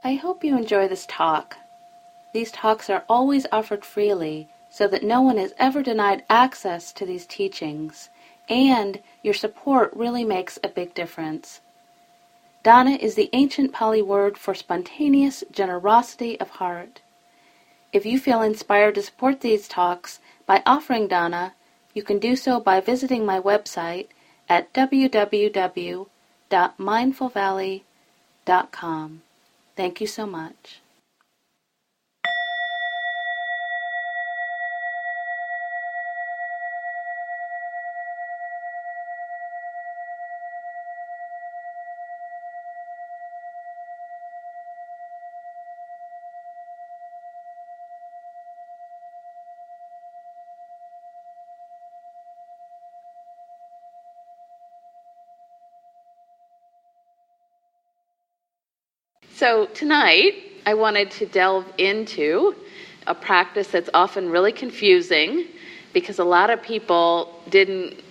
I hope you enjoy this talk. These talks are always offered freely so that no one is ever denied access to these teachings, and your support really makes a big difference. Dana is the ancient Pali word for spontaneous generosity of heart. If you feel inspired to support these talks by offering dana, you can do so by visiting my website at www.mindfulvalley.com. Thank you so much. So tonight, I wanted to delve into a practice that's often really confusing because a lot of people didn't,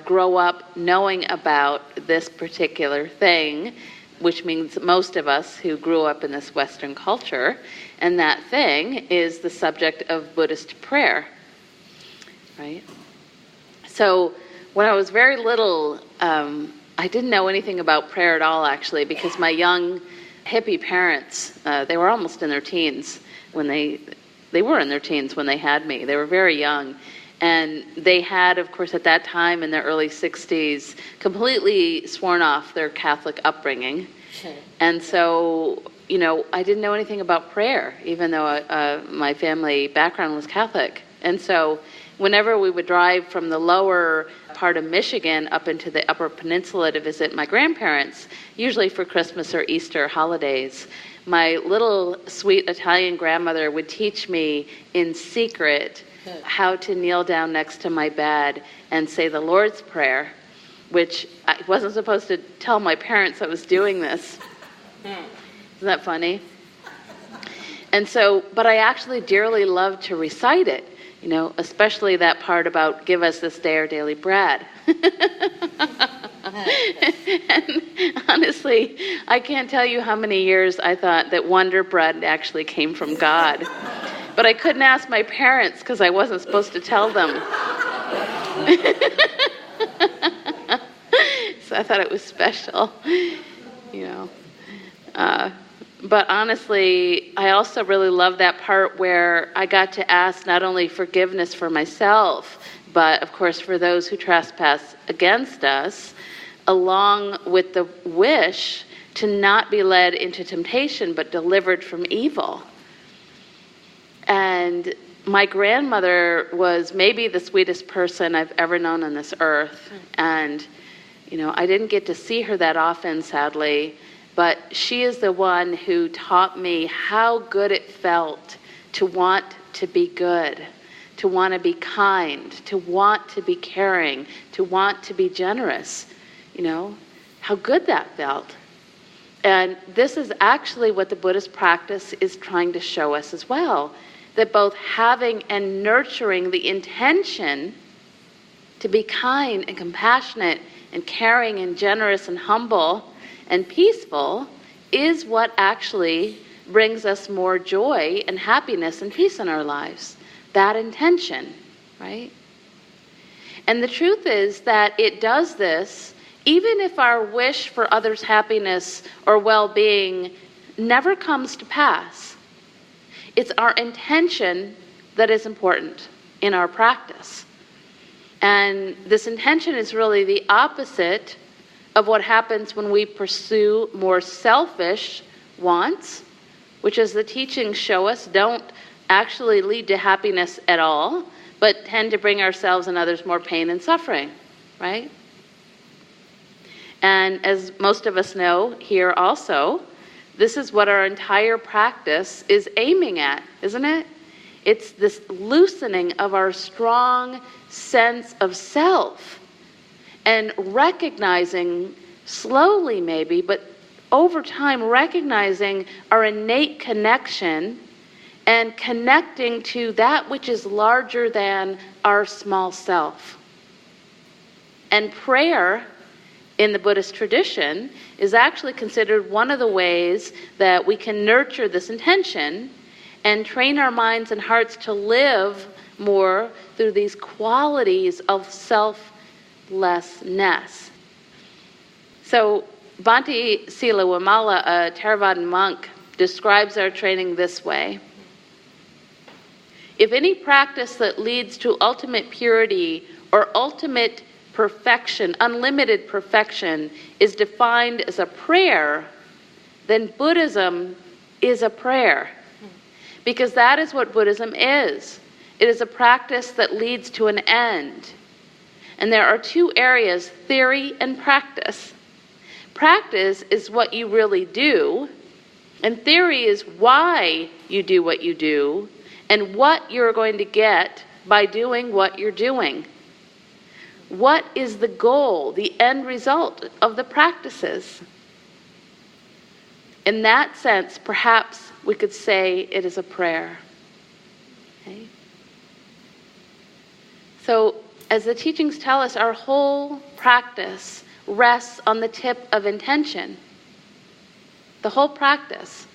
grow up knowing about this particular thing, which means most of us who grew up in this Western culture, and that thing is the subject of Buddhist prayer, right? So when I was very little, I didn't know anything about prayer at all, actually, because my young hippie parents, they were almost in their teens when they were in their teens when they had me. They were very young. And they had, of course, at that time in their early 60s, completely sworn off their Catholic upbringing. And so, I didn't know anything about prayer, even though my family background was Catholic. And so whenever we would drive from the lower part of Michigan up into the Upper Peninsula to visit my grandparents, usually for Christmas or Easter holidays, my little sweet Italian grandmother would teach me in secret how to kneel down next to my bed and say the Lord's Prayer, which I wasn't supposed to tell my parents I was doing this. Isn't that funny? And so, but I actually dearly loved to recite it. Especially that part about give us this day our daily bread. And honestly, I can't tell you how many years I thought that Wonder Bread actually came from God. But I couldn't ask my parents because I wasn't supposed to tell them. So I thought it was special, But honestly, I also really love that part where I got to ask not only forgiveness for myself, but of course for those who trespass against us, along with the wish to not be led into temptation, but delivered from evil. And my grandmother was maybe the sweetest person I've ever known on this earth. And, I didn't get to see her that often, sadly. But she is the one who taught me how good it felt to want to be good, to want to be kind, to want to be caring, to want to be generous. How good that felt. And this is actually what the Buddhist practice is trying to show us as well, that both having and nurturing the intention to be kind and compassionate and caring and generous and humble and peaceful is what actually brings us more joy and happiness and peace in our lives. That intention, right? And the truth is that it does this even if our wish for others' happiness or well-being never comes to pass. It's our intention that is important in our practice. And this intention is really the opposite of what happens when we pursue more selfish wants, which, as the teachings show us, don't actually lead to happiness at all, but tend to bring ourselves and others more pain and suffering, right? And as most of us know here also, this is what our entire practice is aiming at, isn't it? It's this loosening of our strong sense of self and recognizing, slowly maybe, but over time, recognizing our innate connection and connecting to that which is larger than our small self. And prayer in the Buddhist tradition is actually considered one of the ways that we can nurture this intention and train our minds and hearts to live more through these qualities of selflessness. So Bhante Sila Wimala, a Theravadan monk, describes our training this way. If any practice that leads to ultimate purity or ultimate perfection, unlimited perfection, is defined as a prayer, then Buddhism is a prayer. Because that is what Buddhism is. It is a practice that leads to an end. And there are two areas, theory and practice. Practice is what you really do, and theory is why you do what you do, and what you're going to get by doing what you're doing. What is the goal, the end result of the practices? In that sense, perhaps we could say it is a prayer. Okay? So, as the teachings tell us, our whole practice rests on the tip of intention. The whole practice.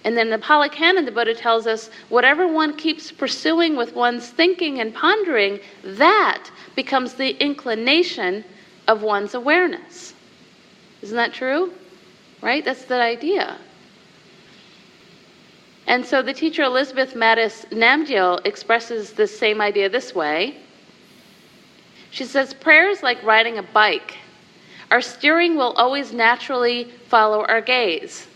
And then in the Pali Canon, the Buddha tells us, whatever one keeps pursuing with one's thinking and pondering, that becomes the inclination of one's awareness. Isn't that true? Right? That's the idea. And so the teacher Elizabeth Mattis Namgyal expresses this same idea this way. She says, prayer is like riding a bike. Our steering will always naturally follow our gaze.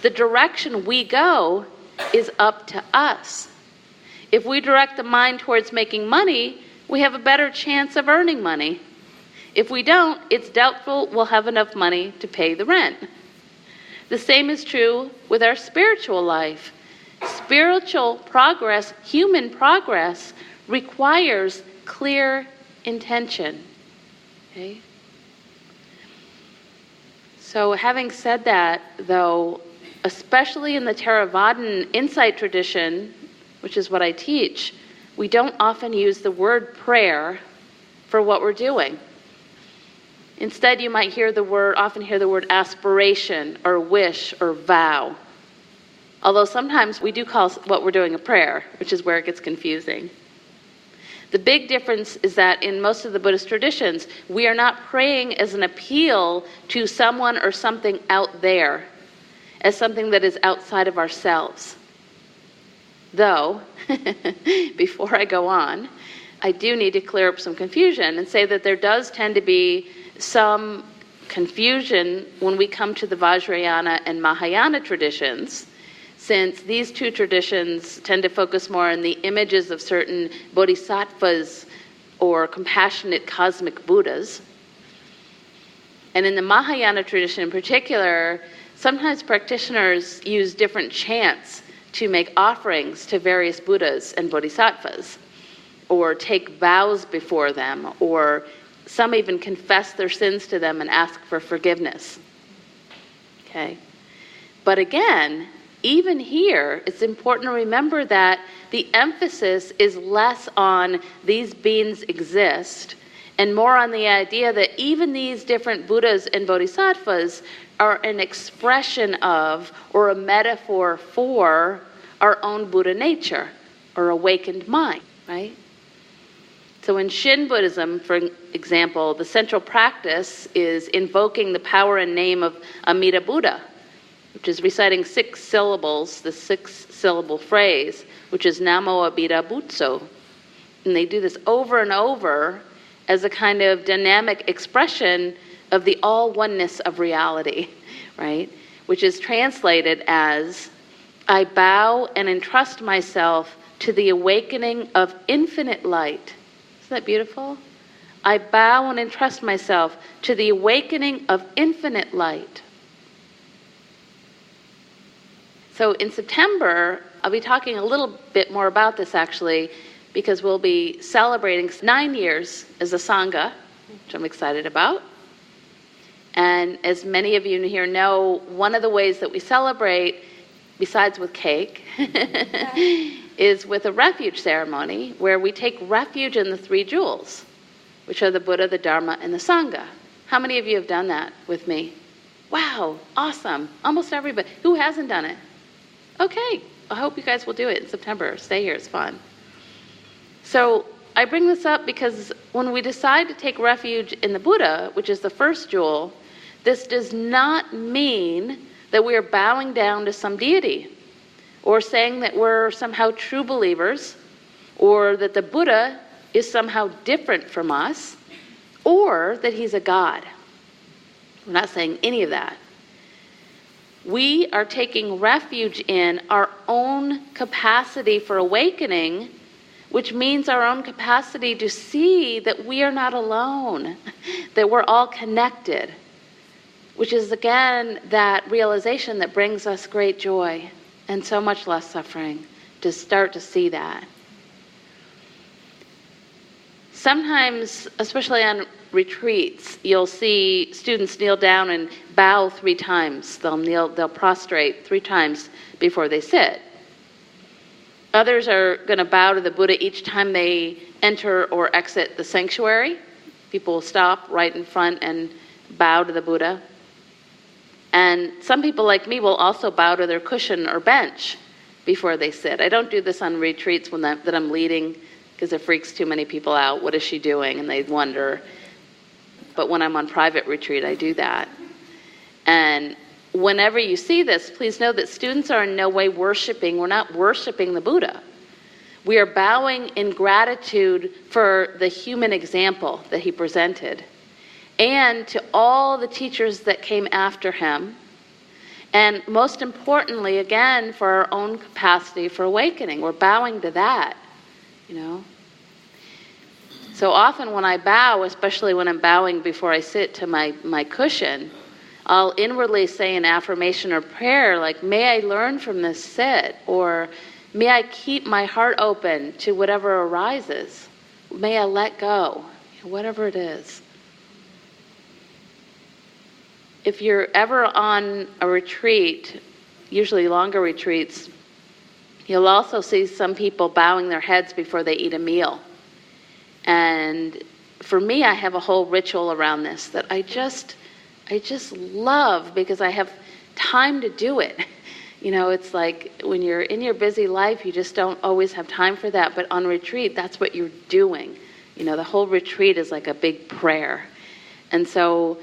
The direction we go is up to us. If we direct the mind towards making money, we have a better chance of earning money. If we don't, it's doubtful we'll have enough money to pay the rent. The same is true with our spiritual life. Spiritual progress, human progress, requires clear intention. Okay? So having said that, though, especially in the Theravadan insight tradition, which is what I teach, we don't often use the word prayer for what we're doing. Instead, you might often hear the word aspiration or wish or vow. Although sometimes we do call what we're doing a prayer, which is where it gets confusing. The big difference is that in most of the Buddhist traditions, we are not praying as an appeal to someone or something out there, as something that is outside of ourselves. Though, before I go on, I do need to clear up some confusion and say that there does tend to be some confusion when we come to the Vajrayana and Mahayana traditions, since these two traditions tend to focus more on the images of certain bodhisattvas or compassionate cosmic Buddhas. And in the Mahayana tradition in particular, sometimes practitioners use different chants to make offerings to various Buddhas and bodhisattvas, or take vows before them, or some even confess their sins to them and ask for forgiveness. Okay? But again, even here, it's important to remember that the emphasis is less on these beings exist and more on the idea that even these different Buddhas and Bodhisattvas are an expression of or a metaphor for our own Buddha nature or awakened mind, right? So in Shin Buddhism, for example, the central practice is invoking the power and name of Amida Buddha, which is reciting 6 syllables, the 6-syllable phrase, which is Namo Amida Butsu. And they do this over and over as a kind of dynamic expression of the all-oneness of reality, right? Which is translated as, I bow and entrust myself to the awakening of infinite light. Isn't that beautiful? I bow and entrust myself to the awakening of infinite light. So in September, I'll be talking a little bit more about this actually, because we'll be celebrating 9 years as a Sangha, which I'm excited about. And as many of you here know, one of the ways that we celebrate, besides with cake, is with a refuge ceremony where we take refuge in the 3 jewels, which are the Buddha, the Dharma, and the Sangha. How many of you have done that with me? Wow, awesome. Almost everybody. Who hasn't done it? Okay, I hope you guys will do it in September. Stay here, it's fun. So I bring this up because when we decide to take refuge in the Buddha, which is the first jewel, this does not mean that we are bowing down to some deity or saying that we're somehow true believers or that the Buddha is somehow different from us or that he's a god. We're not saying any of that. We are taking refuge in our own capacity for awakening, which means our own capacity to see that we are not alone, that we're all connected, which is again that realization that brings us great joy and so much less suffering, to start to see that. Sometimes, especially on retreats, you'll see students kneel down and bow 3 times. They'll prostrate 3 times before they sit. Others are going to bow to the Buddha each time they enter or exit the sanctuary. People will stop right in front and bow to the Buddha. And some people like me will also bow to their cushion or bench before they sit. I don't do this on retreats that I'm leading because it freaks too many people out. What is she doing? And they wonder. But when I'm on private retreat, I do that. And whenever you see this, please know that students are in no way worshiping. We're not worshiping the Buddha. We are bowing in gratitude for the human example that he presented, and to all the teachers that came after him, and most importantly, again, for our own capacity for awakening. We're bowing to that, you know. So often when I bow, especially when I'm bowing before I sit to my cushion, I'll inwardly say an affirmation or prayer like, may I learn from this sit, or may I keep my heart open to whatever arises. May I let go, whatever it is. If you're ever on a retreat, usually longer retreats, you'll also see some people bowing their heads before they eat a meal. And for me, I have a whole ritual around this that I just love because I have time to do it. You know, it's like when you're in your busy life, you just don't always have time for that. But on retreat, that's what you're doing. You know, the whole retreat is like a big prayer. And so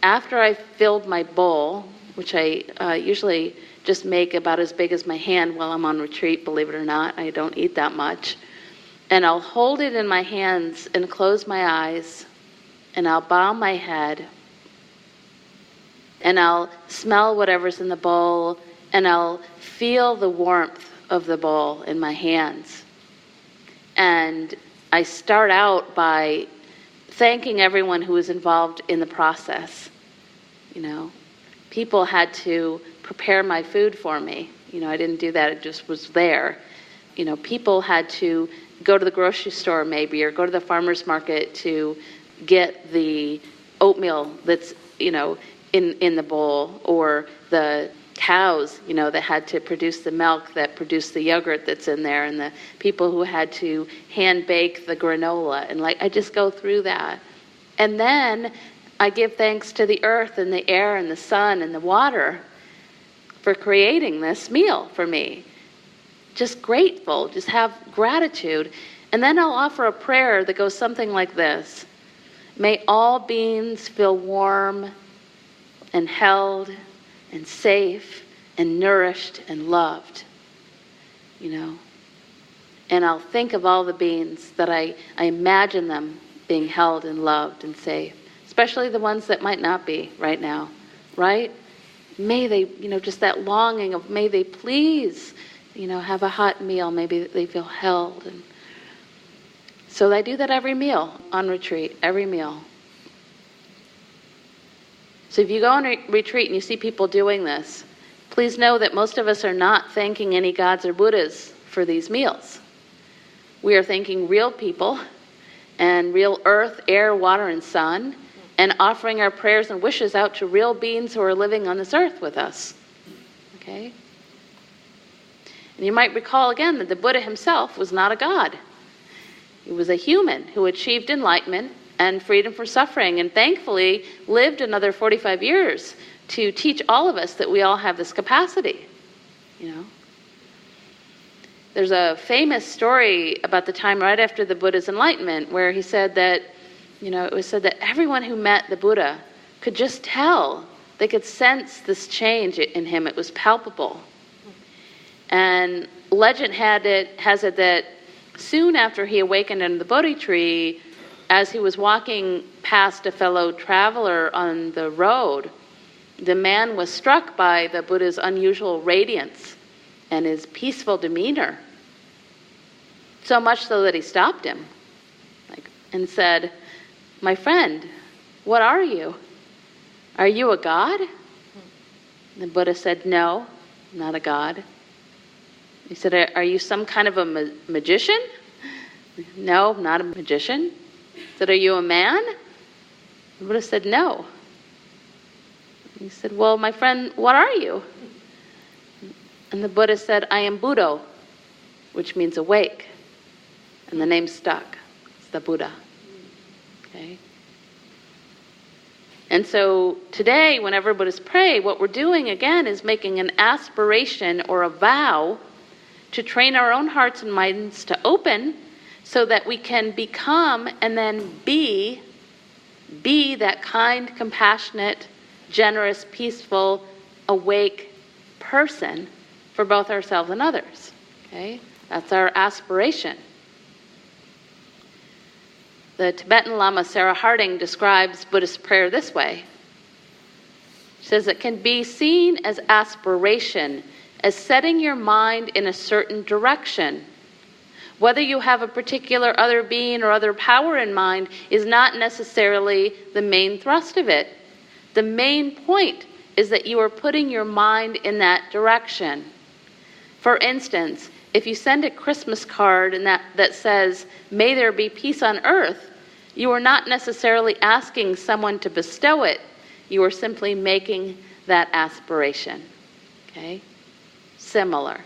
after I've filled my bowl, which I usually just make about as big as my hand while I'm on retreat, believe it or not, I don't eat that much. And I'll hold it in my hands and close my eyes, and I'll bow my head, and I'll smell whatever's in the bowl, and I'll feel the warmth of the bowl in my hands. And I start out by thanking everyone who was involved in the process. You know, people had to prepare my food for me. You know, I didn't do that, it just was there. You know, people had to go to the grocery store maybe, or go to the farmer's market to get the oatmeal that's, you know, in the bowl, or the cows, you know, that had to produce the milk that produced the yogurt that's in there, and the people who had to hand bake the granola, and like I just go through that. And then I give thanks to the earth and the air and the sun and the water for creating this meal for me. Just grateful, just have gratitude. And then I'll offer a prayer that goes something like this. May all beings feel warm and held and safe and nourished and loved, you know. And I'll think of all the beings that I imagine them being held and loved and safe, especially the ones that might not be right now, right? May they, you know, just that longing of may they please, you know, have a hot meal. Maybe they feel held. And so I do that every meal on retreat, every meal. So if you go on retreat and you see people doing this, please know that most of us are not thanking any gods or Buddhas for these meals. We are thanking real people and real earth, air, water, and sun, and offering our prayers and wishes out to real beings who are living on this earth with us. Okay? And you might recall again that the Buddha himself was not a god. He was a human who achieved enlightenment and freedom from suffering, and thankfully lived another 45 years to teach all of us that we all have this capacity. There's a famous story about the time right after the Buddha's enlightenment where he said that, it was said that everyone who met the Buddha could just tell, they could sense this change in him. It was palpable. And legend has it that soon after he awakened under the Bodhi tree, as he was walking past a fellow traveler on the road, the man was struck by the Buddha's unusual radiance and his peaceful demeanor, so much so that he stopped him and said, "My friend, what are you? Are you a god?" The Buddha said, "No, I'm not a god." He said, "Are you some kind of a magician?" "No, I'm not a magician." He said, "Are you a man?" The Buddha said, "No." He said, "Well, my friend, what are you?" And the Buddha said, "I am Buddho," which means awake. And the name stuck. It's the Buddha. Okay? And so today, whenever Buddhists pray, what we're doing again is making an aspiration or a vow to train our own hearts and minds to open so that we can become and then be that kind, compassionate, generous, peaceful, awake person for both ourselves and others. Okay? That's our aspiration. The Tibetan Lama Sarah Harding describes Buddhist prayer this way. She says it can be seen as aspiration, as setting your mind in a certain direction. Whether you have a particular other being or other power in mind is not necessarily the main thrust of it. The main point is that you are putting your mind in that direction. For instance, if you send a Christmas card and that says, "May there be peace on earth," you are not necessarily asking someone to bestow it. You are simply making that aspiration. Okay? Similar.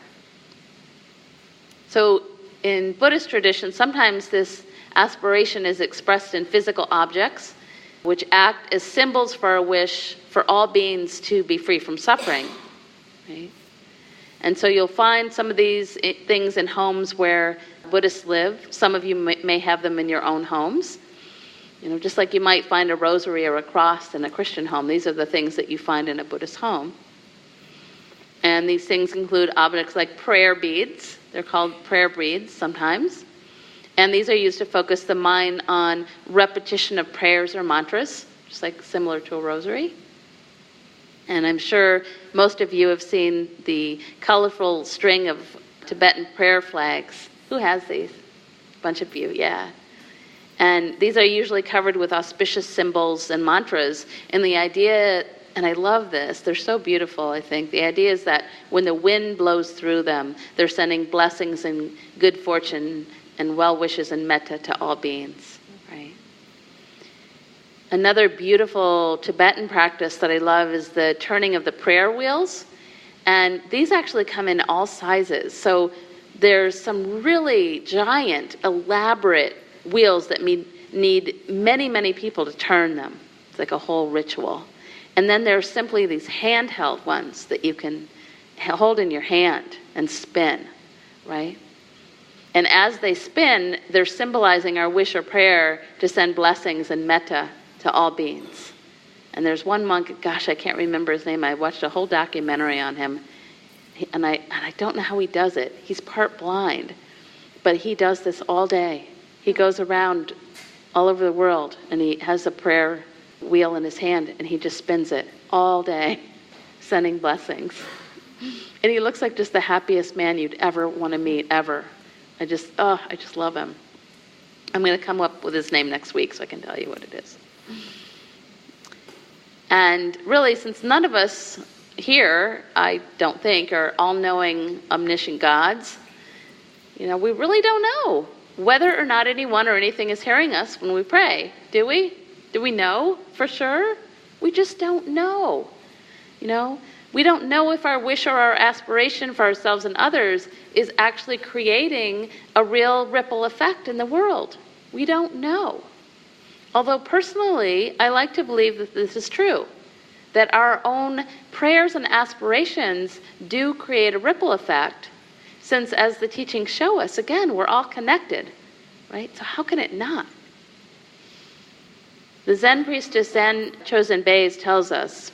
So in Buddhist tradition, sometimes this aspiration is expressed in physical objects, which act as symbols for a wish for all beings to be free from suffering. Right? And so you'll find some of these things in homes where Buddhists live. Some of you may have them in your own homes. Just like you might find a rosary or a cross in a Christian home. These are the things that you find in a Buddhist home. And these things include objects like prayer beads. They're called prayer beads sometimes. And these are used to focus the mind on repetition of prayers or mantras, just like similar to a rosary. And I'm sure most of you have seen the colorful string of Tibetan prayer flags. Who has these? A bunch of you, yeah. And these are usually covered with auspicious symbols and mantras. And the idea, and I love this, they're so beautiful, I think. The idea is that when the wind blows through them, they're sending blessings and good fortune and well wishes and metta to all beings. Right? Another beautiful Tibetan practice that I love is the turning of the prayer wheels. And these actually come in all sizes. So there's some really giant, elaborate wheels that need many, many people to turn them. It's like a whole ritual. And then there's simply these handheld ones that you can hold in your hand and spin, right? And as they spin, they're symbolizing our wish or prayer to send blessings and metta to all beings. And there's one monk, gosh, I can't remember his name. I watched a whole documentary on him. And I don't know how he does it. He's part blind. But he does this all day. He goes around all over the world and he has a prayer wheel in his hand and he just spins it all day, sending blessings. And he looks like just the happiest man you'd ever want to meet, ever. I just love him. I'm going to come up with his name next week so I can tell you what it is. And really, since none of us here, I don't think, are all-knowing, omniscient gods, we really don't know whether or not anyone or anything is hearing us when we pray. Do we? Do we know for sure? We just don't know. We don't know if our wish or our aspiration for ourselves and others is actually creating a real ripple effect in the world. We don't know. Although personally, I like to believe that this is true, that our own prayers and aspirations do create a ripple effect, since as the teachings show us, again, we're all connected, right? So how can it not? The Zen priestess Zen Chosen Bays tells us,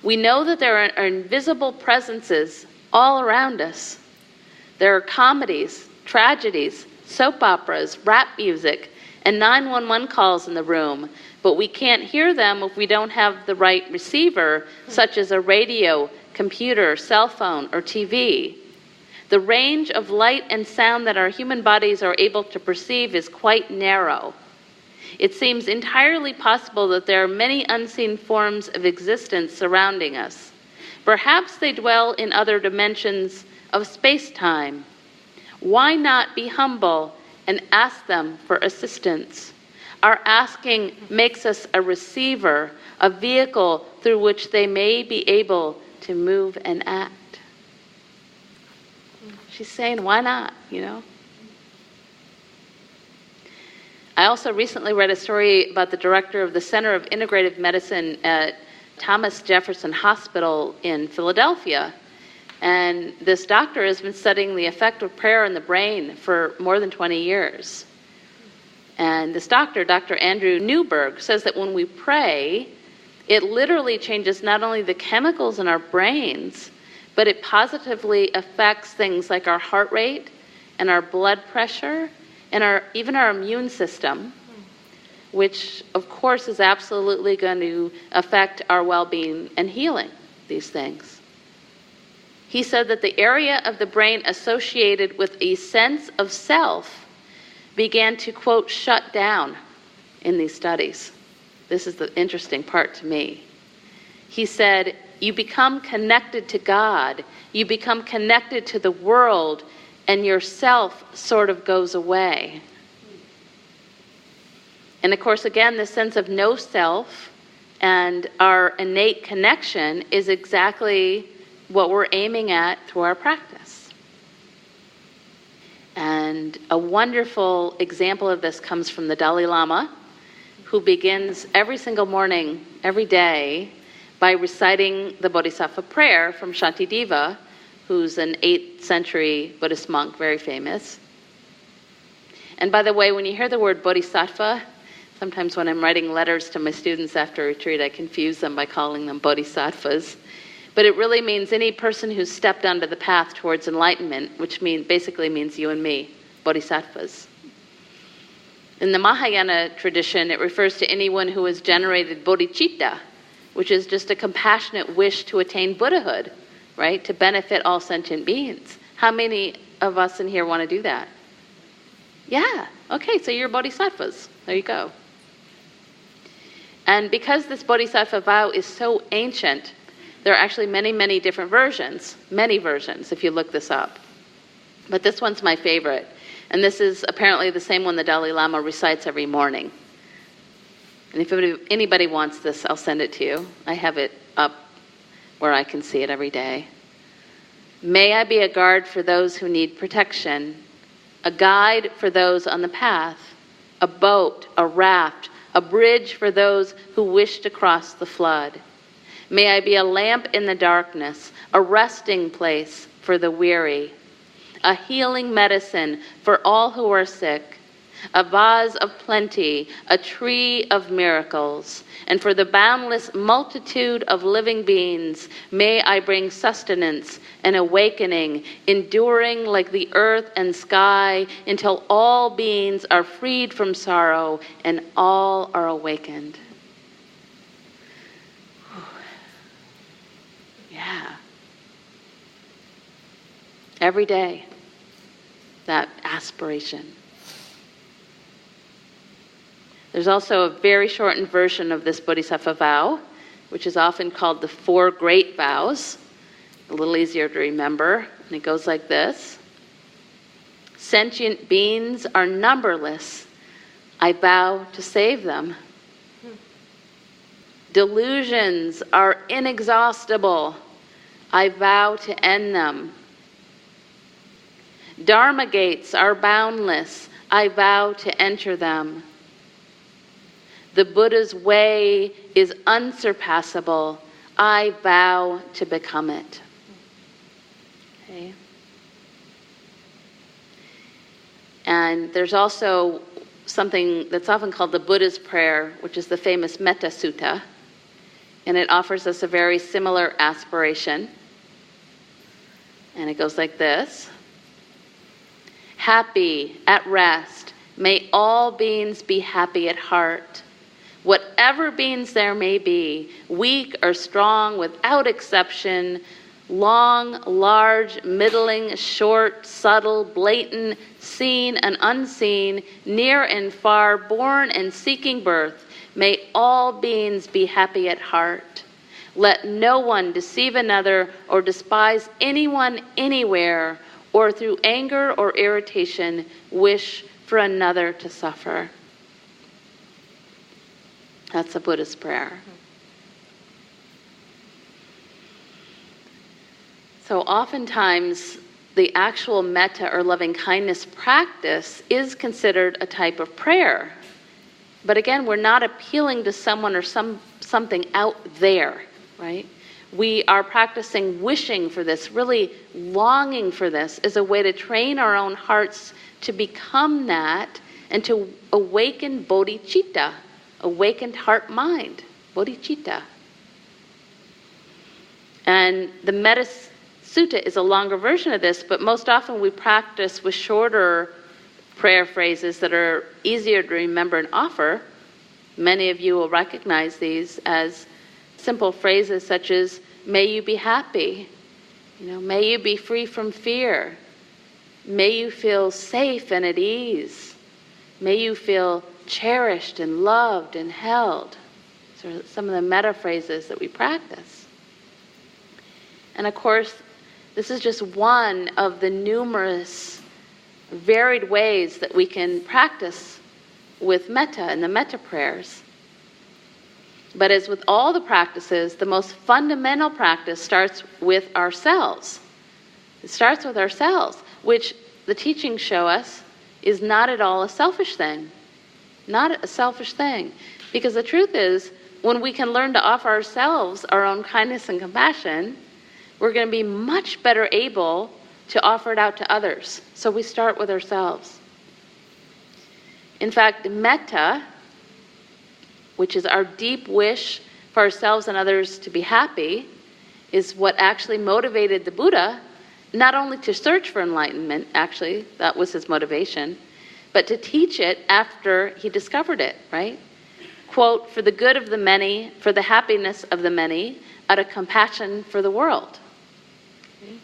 we know that there are invisible presences all around us. There are comedies, tragedies, soap operas, rap music, and 911 calls in the room, but we can't hear them if we don't have the right receiver, such as a radio, computer, cell phone, or TV. The range of light and sound that our human bodies are able to perceive is quite narrow. It seems entirely possible that there are many unseen forms of existence surrounding us. Perhaps they dwell in other dimensions of space-time. Why not be humble and ask them for assistance? Our asking makes us a receiver, a vehicle through which they may be able to move and act. She's saying, why not, I also recently read a story about the director of the Center of Integrative Medicine at Thomas Jefferson Hospital in Philadelphia. And this doctor has been studying the effect of prayer in the brain for more than 20 years. And this doctor, Dr. Andrew Newberg, says that when we pray, it literally changes not only the chemicals in our brains, but it positively affects things like our heart rate and our blood pressure and even our immune system, which of course is absolutely going to affect our well-being and healing, these things. He said that the area of the brain associated with a sense of self began to, quote, shut down in these studies. This is the interesting part to me. He said, you become connected to God, you become connected to the world, and yourself sort of goes away. And of course, again, the sense of no self and our innate connection is exactly what we're aiming at through our practice. And a wonderful example of this comes from the Dalai Lama, who begins every single morning, every day, by reciting the Bodhisattva Prayer from Shantideva, who's an 8th century Buddhist monk, very famous. And by the way, when you hear the word Bodhisattva, sometimes when I'm writing letters to my students after retreat, I confuse them by calling them Bodhisattvas. But it really means any person who's stepped onto the path towards enlightenment, which basically means you and me, Bodhisattvas. In the Mahayana tradition, it refers to anyone who has generated bodhicitta, which is just a compassionate wish to attain Buddhahood, right? To benefit all sentient beings. How many of us in here want to do that? Yeah. Okay, so you're bodhisattvas. There you go. And because this bodhisattva vow is so ancient, there are actually many, many different versions. Many versions, if you look this up. But this one's my favorite. And this is apparently the same one the Dalai Lama recites every morning. And if anybody wants this, I'll send it to you. I have it up where I can see it every day. May I be a guard for those who need protection, a guide for those on the path, a boat, a raft, a bridge for those who wish to cross the flood. May I be a lamp in the darkness, a resting place for the weary, a healing medicine for all who are sick, a vase of plenty, a tree of miracles. And for the boundless multitude of living beings, may I bring sustenance and awakening, enduring like the earth and sky, until all beings are freed from sorrow and all are awakened. Yeah. Every day, that aspiration. There's also a very shortened version of this Bodhisattva vow, which is often called the 4 Great Vows. A little easier to remember. And it goes like this. Sentient beings are numberless. I vow to save them. Delusions are inexhaustible. I vow to end them. Dharma gates are boundless. I vow to enter them. The Buddha's way is unsurpassable. I vow to become it. Okay. And there's also something that's often called the Buddha's Prayer, which is the famous Metta Sutta. And it offers us a very similar aspiration. And it goes like this. Happy, at rest, may all beings be happy at heart. Whatever beings there may be, weak or strong, without exception, long, large, middling, short, subtle, blatant, seen and unseen, near and far, born and seeking birth, may all beings be happy at heart. Let no one deceive another or despise anyone anywhere, or through anger or irritation wish for another to suffer. That's a Buddhist prayer. So oftentimes, the actual metta or loving kindness practice is considered a type of prayer. But again, we're not appealing to someone or something out there, right? We are practicing wishing for this, really longing for this as a way to train our own hearts to become that and to awaken bodhicitta, awakened heart-mind, bodhicitta. And the Metta Sutta is a longer version of this, but most often we practice with shorter prayer phrases that are easier to remember and offer. Many of you will recognize these as simple phrases such as, may you be happy, may you be free from fear, may you feel safe and at ease, may you feel cherished and loved and held. These are some of the metta phrases that we practice. And of course, this is just one of the numerous varied ways that we can practice with metta and the metta prayers. But as with all the practices, the most fundamental practice starts with ourselves. It starts with ourselves, which the teachings show us is not at all a selfish thing. Not a selfish thing. Because the truth is, when we can learn to offer ourselves our own kindness and compassion, we're going to be much better able to offer it out to others. So we start with ourselves. In fact, metta, which is our deep wish for ourselves and others to be happy, is what actually motivated the Buddha, not only to search for enlightenment, actually, that was his motivation, but to teach it after he discovered it, right? Quote, for the good of the many, for the happiness of the many, out of compassion for the world. Okay.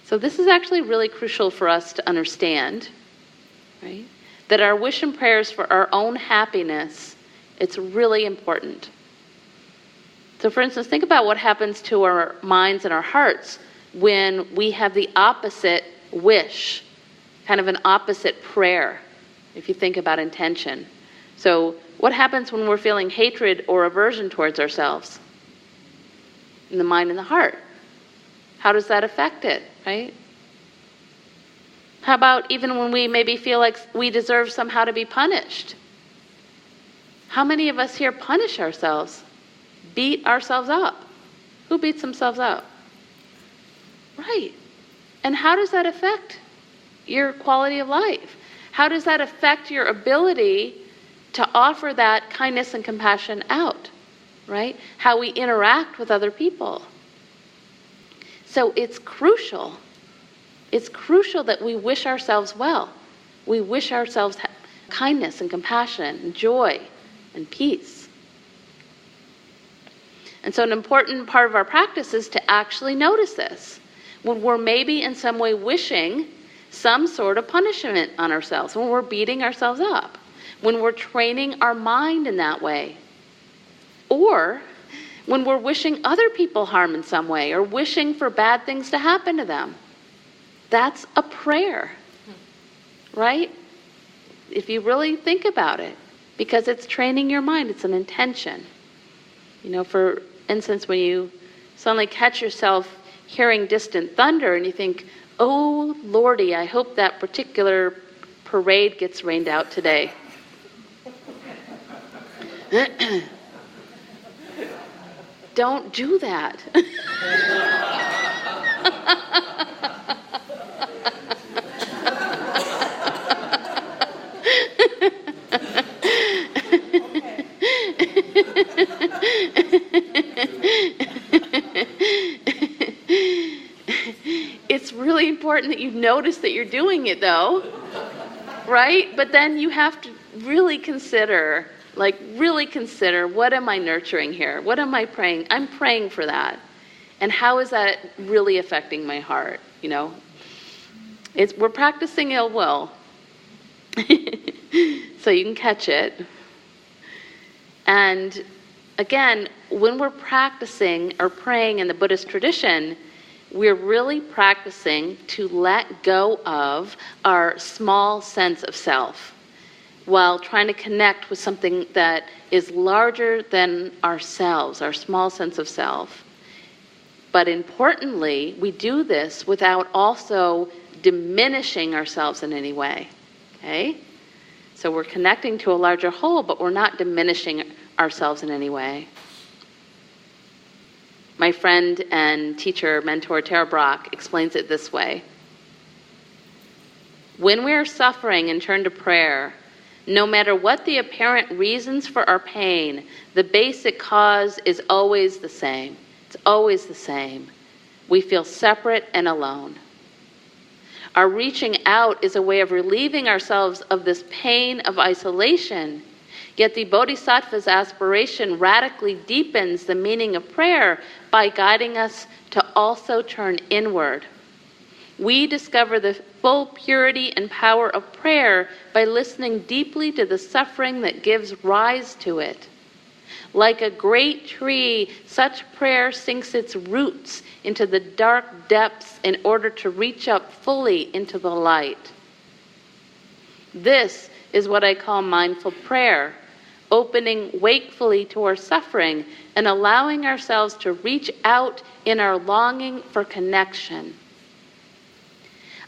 So this is actually really crucial for us to understand, right? That our wish and prayers for our own happiness, it's really important. So for instance, think about what happens to our minds and our hearts when we have the opposite wish, kind of an opposite prayer, if you think about intention. So what happens when we're feeling hatred or aversion towards ourselves? In the mind and the heart. How does that affect it, right? How about even when we maybe feel like we deserve somehow to be punished? How many of us here punish ourselves? Beat ourselves up? Who beats themselves up? Right. And how does that affect your quality of life? How does that affect your ability to offer that kindness and compassion out, right? How we interact with other people. So it's crucial. It's crucial that we wish ourselves well. We wish ourselves kindness and compassion and joy and peace. And so an important part of our practice is to actually notice this. When we're maybe in some way wishing some sort of punishment on ourselves, when we're beating ourselves up, when we're training our mind in that way, or when we're wishing other people harm in some way, or wishing for bad things to happen to them. That's a prayer, right? If you really think about it, because it's training your mind, it's an intention. For instance, when you suddenly catch yourself hearing distant thunder and you think, oh, Lordy, I hope that particular parade gets rained out today. Don't do that. It's really important that you notice that you're doing it, though, right? But then you have to really consider, what am I nurturing here? What am I praying? I'm praying for that. And how is that really affecting my heart? We're practicing ill will. So you can catch it. And again, when we're practicing or praying in the Buddhist tradition, we're really practicing to let go of our small sense of self while trying to connect with something that is larger than ourselves, our small sense of self. But importantly, we do this without also diminishing ourselves in any way. Okay? So we're connecting to a larger whole, but we're not diminishing ourselves in any way. My friend and teacher, mentor Tara Brach, explains it this way. When we are suffering and turn to prayer, no matter what the apparent reasons for our pain, the basic cause is always the same. It's always the same. We feel separate and alone. Our reaching out is a way of relieving ourselves of this pain of isolation. Yet the Bodhisattva's aspiration radically deepens the meaning of prayer by guiding us to also turn inward. We discover the full purity and power of prayer by listening deeply to the suffering that gives rise to it. Like a great tree, such prayer sinks its roots into the dark depths in order to reach up fully into the light. This is what I call mindful prayer, opening wakefully to our suffering and allowing ourselves to reach out in our longing for connection.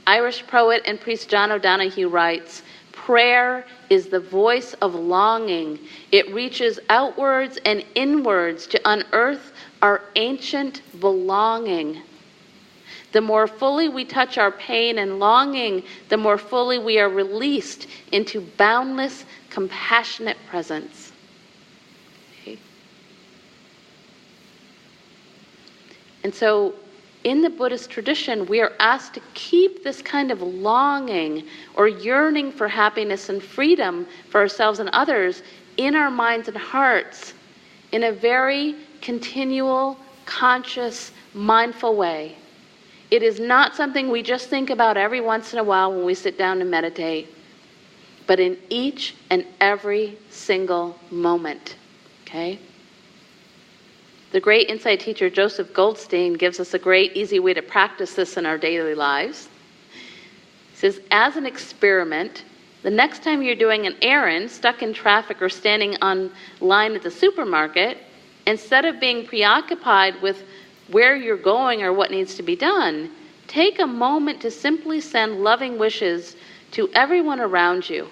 Irish poet and priest John O'Donohue writes, "Prayer is the voice of longing. It reaches outwards and inwards to unearth our ancient belonging. The more fully we touch our pain and longing, the more fully we are released into boundless, compassionate presence." Okay. And so, in the Buddhist tradition, we are asked to keep this kind of longing or yearning for happiness and freedom for ourselves and others in our minds and hearts in a very continual, conscious, mindful way. It is not something we just think about every once in a while when we sit down to meditate, but in each and every single moment. Okay? The great insight teacher Joseph Goldstein gives us a great, easy way to practice this in our daily lives. He says, as an experiment, the next time you're doing an errand, stuck in traffic, or standing on line at the supermarket, instead of being preoccupied with where you're going or what needs to be done, take a moment to simply send loving wishes to everyone around you.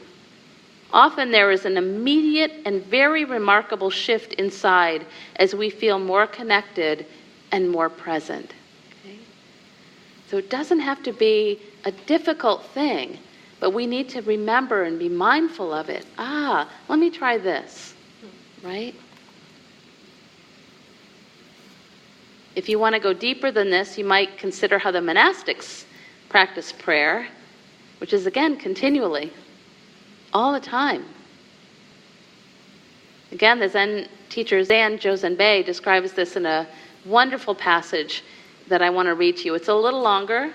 Often there is an immediate and very remarkable shift inside as we feel more connected and more present. Okay? So it doesn't have to be a difficult thing, but we need to remember and be mindful of it. Let me try this, right? If you want to go deeper than this, you might consider how the monastics practice prayer, which is, again, continually, all the time. Again, the Zen teacher Zan Josenbei describes this in a wonderful passage that I want to read to you. It's a little longer,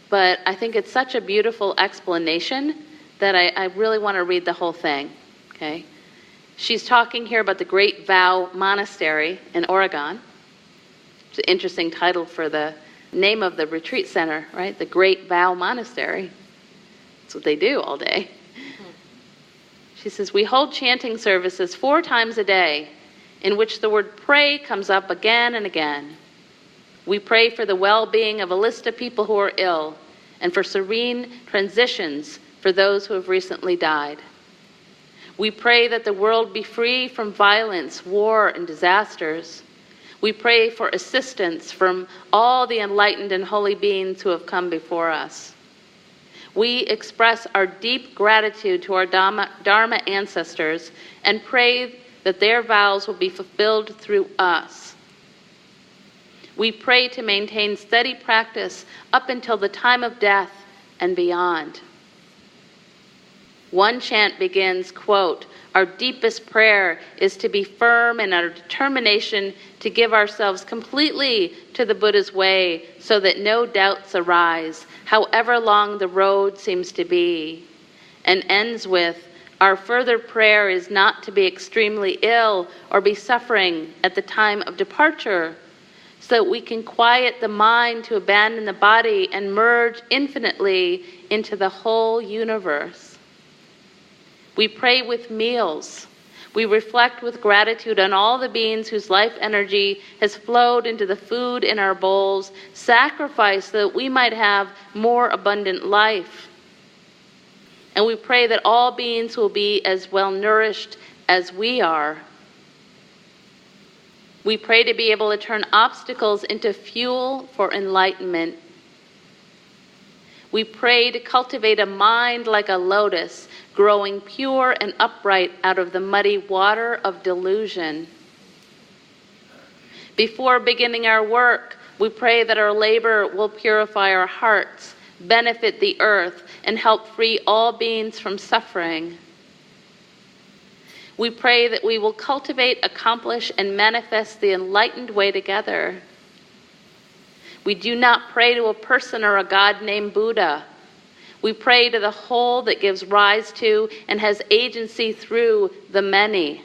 but I think it's such a beautiful explanation that I really want to read the whole thing. Okay? She's talking here about the great Vow Monastery in Oregon. It's an interesting title for the name of the retreat center, right? The Great Vow Monastery. That's what they do all day. She says, we hold chanting services 4 times a day in which the word pray comes up again and again. We pray for the well-being of a list of people who are ill and for serene transitions for those who have recently died. We pray that the world be free from violence, war, and disasters. We pray for assistance from all the enlightened and holy beings who have come before us. We express our deep gratitude to our Dharma ancestors and pray that their vows will be fulfilled through us. We pray to maintain steady practice up until the time of death and beyond. One chant begins, quote, "Our deepest prayer is to be firm in our determination to give ourselves completely to the Buddha's way so that no doubts arise, however long the road seems to be," and ends with, "Our further prayer is not to be extremely ill or be suffering at the time of departure, so that we can quiet the mind to abandon the body and merge infinitely into the whole universe." We pray with meals. We reflect with gratitude on all the beings whose life energy has flowed into the food in our bowls, sacrificed so that we might have more abundant life. And we pray that all beings will be as well nourished as we are. We pray to be able to turn obstacles into fuel for enlightenment. We pray to cultivate a mind like a lotus, growing pure and upright out of the muddy water of delusion. Before beginning our work, we pray that our labor will purify our hearts, benefit the earth, and help free all beings from suffering. We pray that we will cultivate, accomplish, and manifest the enlightened way together. We do not pray to a person or a god named Buddha. We pray to the whole that gives rise to and has agency through the many.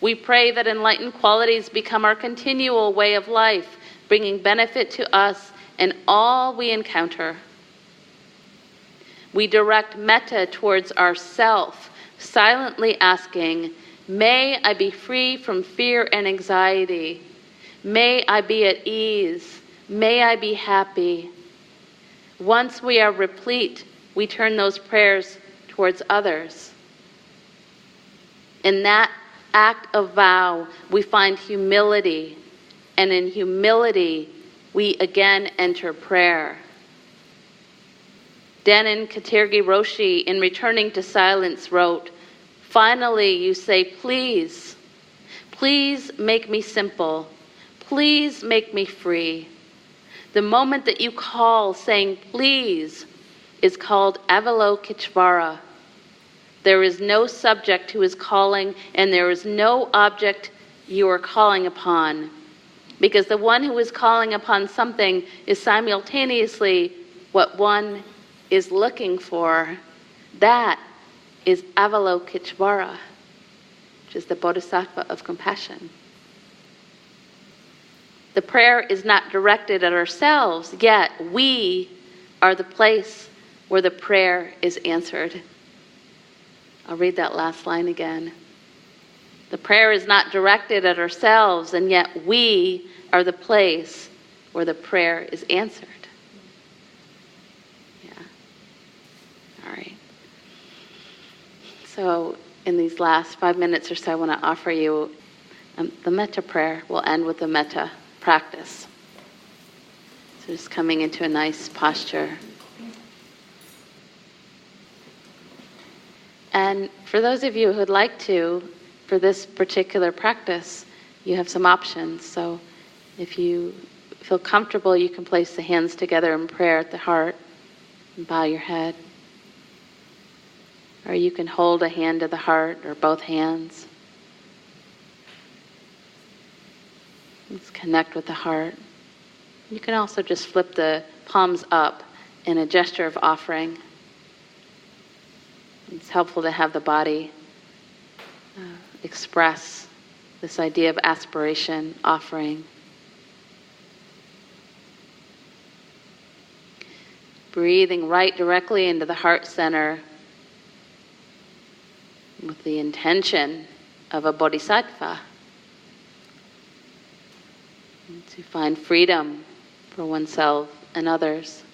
We pray that enlightened qualities become our continual way of life, bringing benefit to us and all we encounter. We direct metta towards ourself, silently asking, "May I be free from fear and anxiety. May I be at ease. May I be happy." Once we are replete, we turn those prayers towards others. In that act of vow, we find humility, and in humility, we again enter prayer. Denon Katirgi Roshi, in Returning to Silence, wrote, "Finally, you say, please, please make me simple. Please make me free." The moment that you call saying please is called Avalokiteshvara. There is no subject who is calling, and there is no object you are calling upon. Because the one who is calling upon something is simultaneously what one is looking for. That is Avalokiteshvara, which is the Bodhisattva of compassion. The prayer is not directed at ourselves, yet we are the place where the prayer is answered. I'll read that last line again. The prayer is not directed at ourselves, and yet we are the place where the prayer is answered. Yeah. All right. So in these last 5 minutes or so, I want to offer you the metta prayer. We'll end with the metta practice. So just coming into a nice posture. And for those of you who'd like to, for this particular practice, you have some options. So if you feel comfortable, you can place the hands together in prayer at the heart and bow your head. Or you can hold a hand to the heart or both hands. Let's connect with the heart. You can also just flip the palms up in a gesture of offering. It's helpful to have the body express this idea of aspiration, offering. Breathing right directly into the heart center with the intention of a bodhisattva. To find freedom for oneself and others.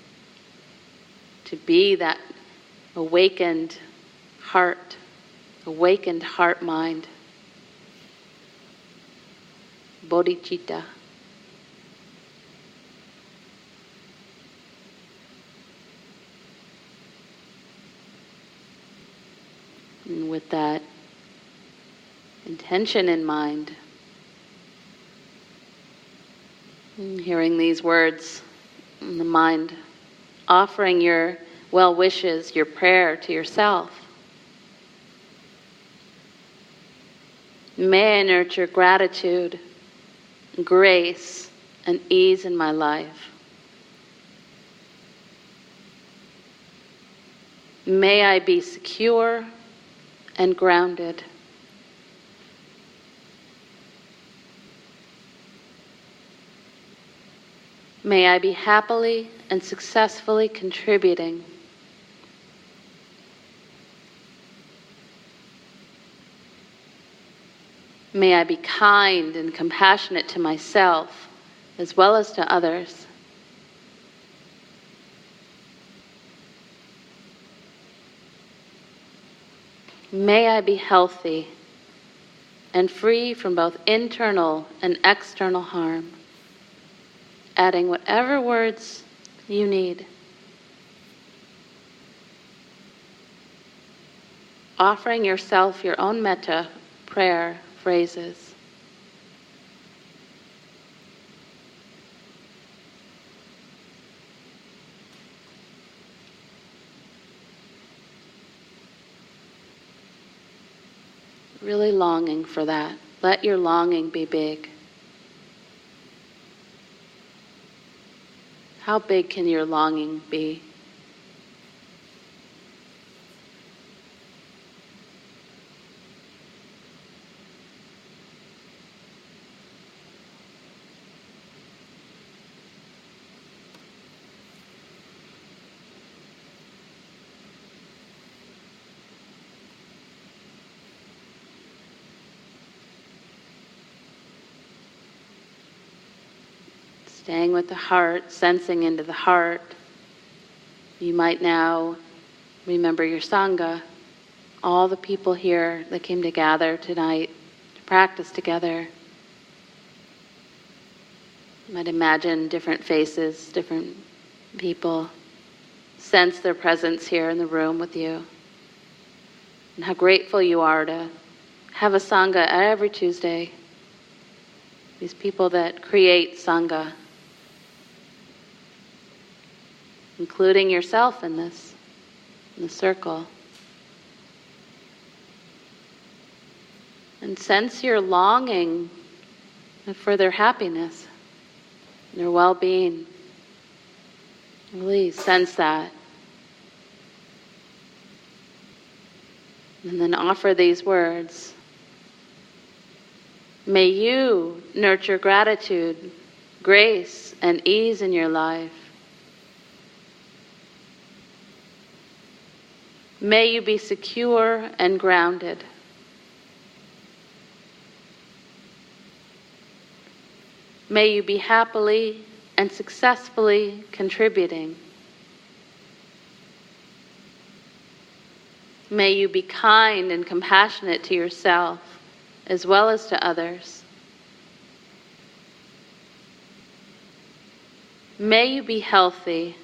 To be that awakened, heart, awakened heart-mind, bodhicitta. And with that intention in mind, and hearing these words in the mind, offering your well wishes, your prayer to yourself. May I nurture gratitude, grace, and ease in my life. May I be secure and grounded. May I be happily and successfully contributing. May I be kind and compassionate to myself as well as to others. May I be healthy and free from both internal and external harm. Adding whatever words you need. Offering yourself your own metta prayer phrases. Really longing for that. Let your longing be big. How big can your longing be? Staying with the heart, sensing into the heart. You might now remember your Sangha, all the people here that came to gather tonight to practice together. You might imagine different faces, different people. Sense their presence here in the room with you. And how grateful you are to have a Sangha every Tuesday. These people that create Sangha. Including yourself in this, in the circle. And sense your longing for their happiness, their well-being. Really sense that. And then offer these words. May you nurture gratitude, grace, and ease in your life. May you be secure and grounded. May you be happily and successfully contributing. May you be kind and compassionate to yourself as well as to others. May you be healthy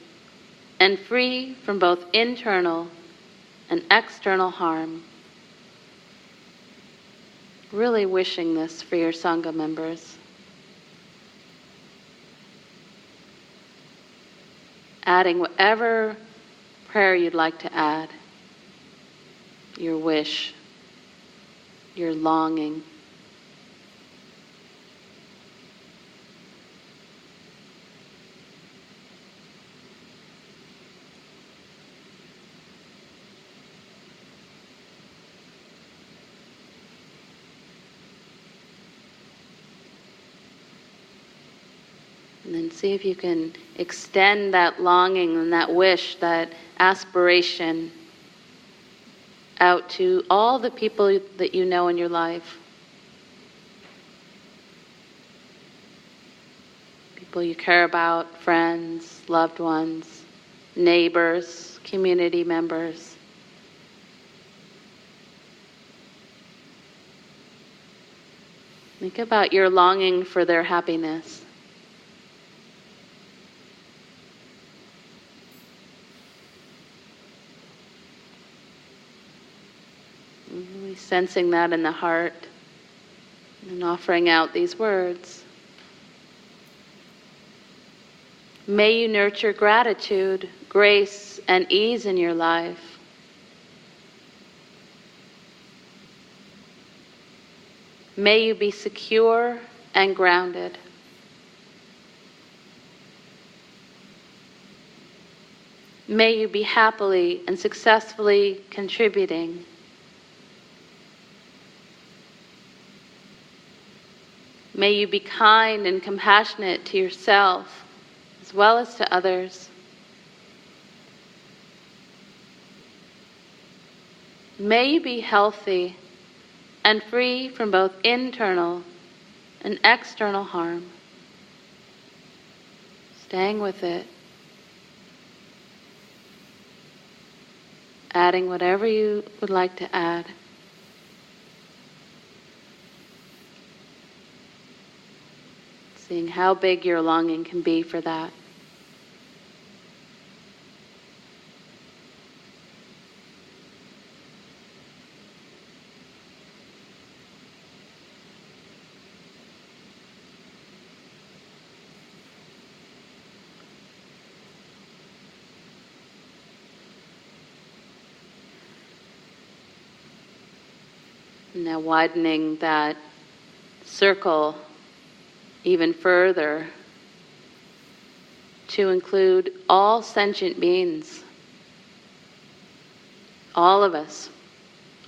and free from both internal and external harm. Really wishing this for your Sangha members. Adding whatever prayer you'd like to add. Your wish, your longing. And then see if you can extend that longing and that wish, that aspiration out to all the people that you know in your life. People you care about, friends, loved ones, neighbors, community members. Think about your longing for their happiness. Really sensing that in the heart and offering out these words. May you nurture gratitude, grace, and ease in your life. May you be secure and grounded. May you be happily and successfully contributing. May you be kind and compassionate to yourself as well as to others. May you be healthy and free from both internal and external harm. Staying with it. Adding whatever you would like to add. Seeing how big your longing can be for that. Now widening that circle even further to include all sentient beings, all of us,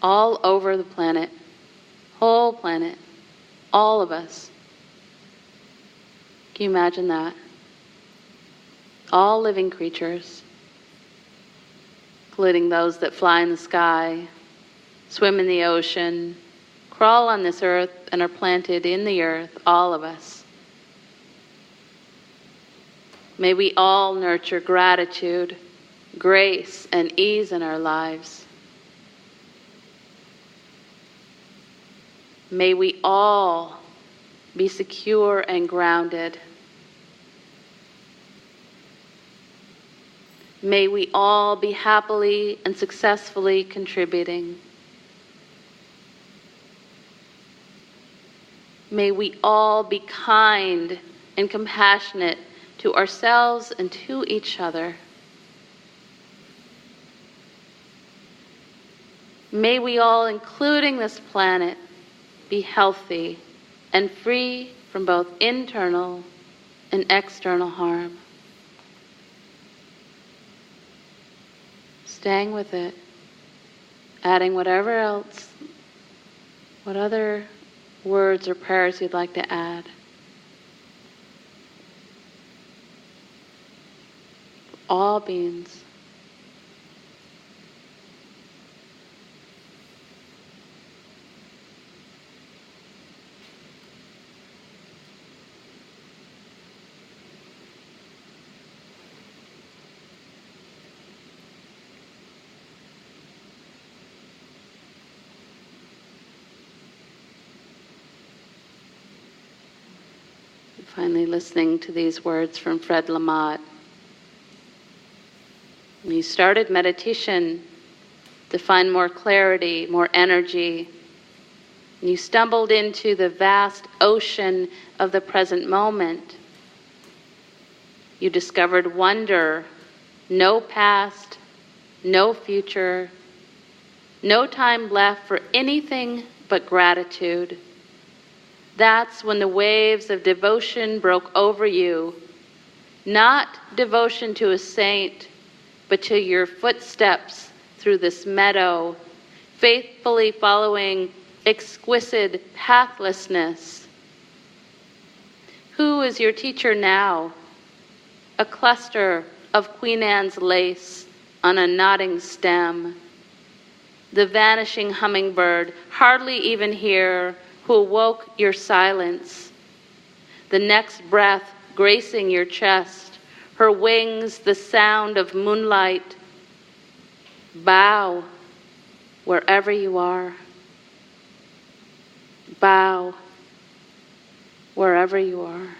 all over the planet, whole planet, all of us. Can you imagine that? All living creatures, including those that fly in the sky, swim in the ocean, crawl on this earth and are planted in the earth, all of us. May we all nurture gratitude, grace, and ease in our lives. May we all be secure and grounded. May we all be happily and successfully contributing. May we all be kind and compassionate to ourselves and to each other. May we all, including this planet, be healthy and free from both internal and external harm. Staying with it, adding whatever else, what other words or prayers you'd like to add. All beings. Finally listening to these words from Fred Lamott. When you started meditation to find more clarity, more energy, and you stumbled into the vast ocean of the present moment, you discovered wonder, no past, no future, no time left for anything but gratitude. That's when the waves of devotion broke over you. Not devotion to a saint, but to your footsteps through this meadow, faithfully following exquisite pathlessness. Who is your teacher now? A cluster of Queen Anne's lace on a nodding stem. The vanishing hummingbird, hardly even here, who awoke your silence. The next breath gracing your chest, her wings the sound of moonlight. Bow wherever you are. Bow wherever you are.